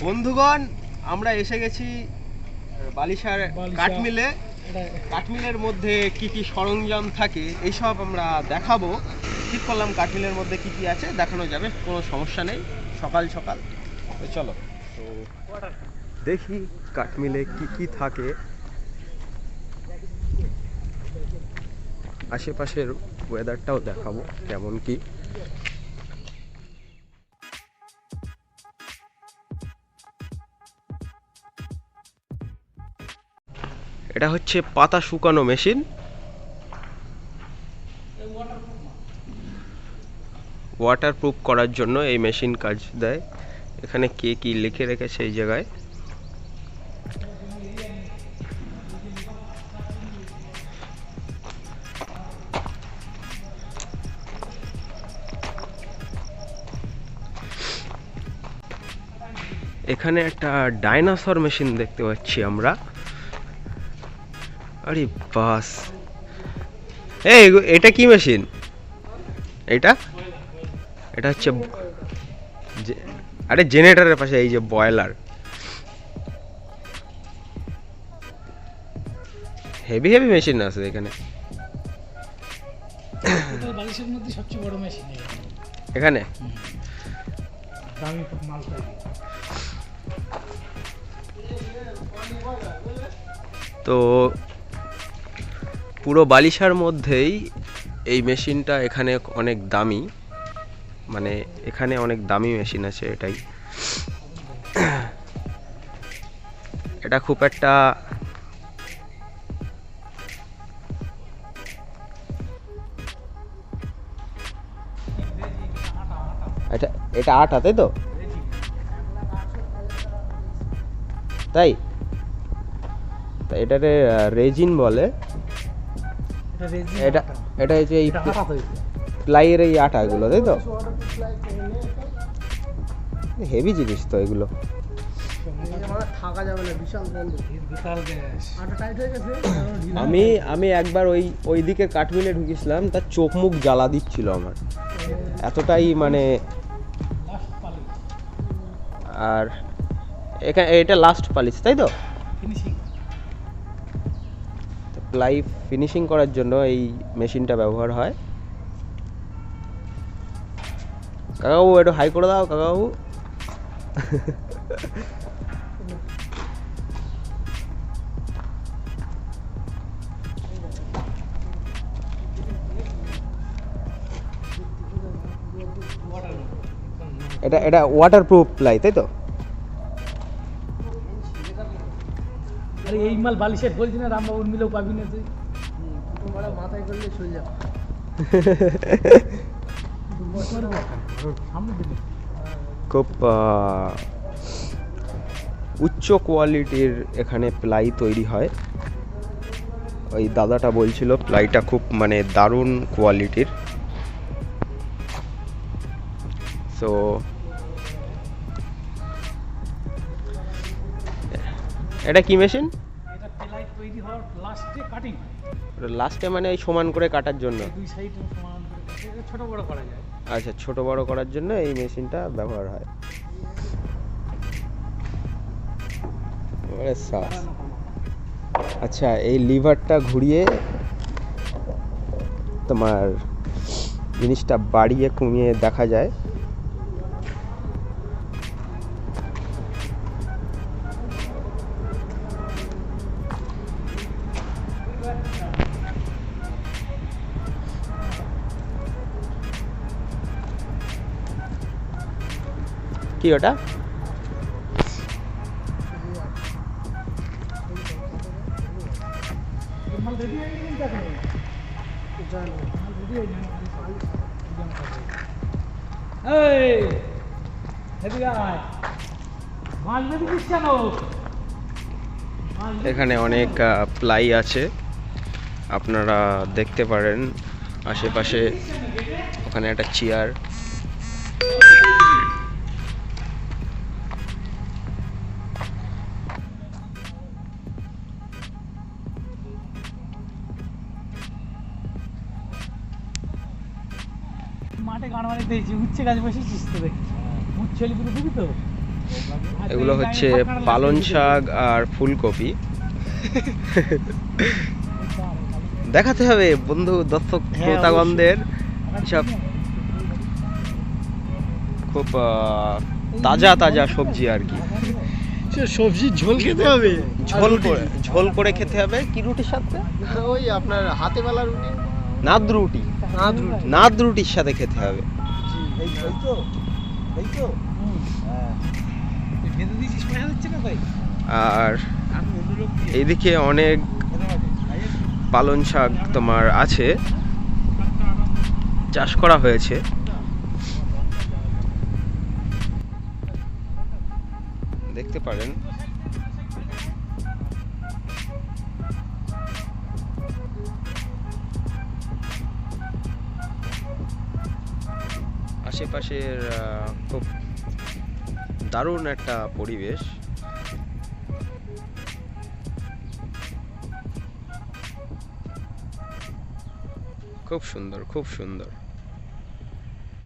বন্ধুগণ, আমরা এসে গেছি বালিশার কাঠমিলে। কাঠমিলের মধ্যে কি কি সরঞ্জাম থাকে এইসব আমরা দেখাবো। ঠিক করলাম কাঠমিলের মধ্যে কি কি আছে দেখানো যাবে, কোনো সমস্যা নেই। সকাল সকাল তো চলো তো দেখি কাঠমিলে কি কি থাকে। আশেপাশের ওয়েদারটাও দেখাবো কেমন কি। এটা হচ্ছে পাতা শুকানো মেশিন। ওয়াটারপ্রুফ করার জন্য এই মেশিন কাজ দেয়। এখানে কে কি লিখে রেখেছে এই জায়গায়। এখানে একটা ডাইনোসর মেশিন দেখতে পাচ্ছি আমরা। আরে বাস, এই এটা কি মেশিন? এটা হচ্ছে আরে জেনারেটরের পাশে এই যে বয়লার। হেভি হেভি মেশিন আছে এখানে। বালিশের মধ্যে সবচেয়ে বড় মেশিন এখানে। দামি মাল পাই। তো পুরো বালিশার মধ্যেই এই মেশিনটা এখানে অনেক দামি, মানে এখানে অনেক দামি মেশিন আছে এটাই। এটা খুব একটা এটা আটা, তাই তো? তাই এটারে রেজিন বলে। এটা হচ্ছে এই প্লাইয়ের এই আটাগুলো, তাই তো? হেভি জিনিস তো এগুলো। আমি একবার ওই দিকে কাঠমিলে ঢুকেছিলাম, তার চোখ মুখ জ্বালা দিচ্ছিল আমার, এতটাই মানে। আর এখানে এটা লাস্ট পালিশ, তাই তো? প্লাই ফিনিশিং করার জন্য এই মেশিনটা ব্যবহার হয়। কাকাবাবু একটু হাই করে দাও কাকাবাবু। এটা ওয়াটারপ্রুফ প্লাই, তাই তো? আরে এই মাল বালিশের বলছি না, রামবাবুর মিলেও পাবি না তুই। মাথায় করলে চলে যাবে। খুব উচ্চ কোয়ালিটির এখানে প্লাই তৈরি হয়। ওই দাদাটা বলছিল প্লাইটা খুব মানে দারুণ কোয়ালিটির। সো এটা কি মেশিন? এটা প্লাই তৈরি হওয়ার লাস্টে কাটিং। লাস্টে মানে এই সমান করে কাটার জন্য, দুই সাইড সমান করে ছোট বড় করা যায়। আচ্ছা, ছোট বড় করার জন্য এই মেশিনটা ব্যবহার হয়। আচ্ছা, এই লিভারটা ঘুরিয়ে তোমার জিনিসটা বাড়িয়ে কমিয়ে দেখা যায়। কি ওটা? এখানে অনেক প্লাই আছে, আপনারা দেখতে পারেন আশেপাশে। ওখানে একটা চেয়ার। মাঠে গান মারি দিয়েছি, উচ্ছে গাছ বসেছিস তো, দেখি উচ্ছে পুরো দিবি তো। এগুলো হচ্ছে পালং শাক আর ফুলকপি। দেখাতে হবে বন্ধু দর্শক শ্রোতাগণদের সব খুব তাজা তাজা সবজি আর কি। সবজির ঝোল খেতে হবে, ঝোল করে খেতে হবে। কি রুটির সাথে? ওই আপনার হাতে বেলা রুটি, নাদ রুটি, নাদ রুটির সাথে খেতে হবে। আর এইদিকে অনেক পালং শাক তোমার আছে, চাষ করা হয়েছে। দেখতে পারেন আশেপাশের খুব দারুণ একটা পরিবেশ। খুব সুন্দর, খুব সুন্দর।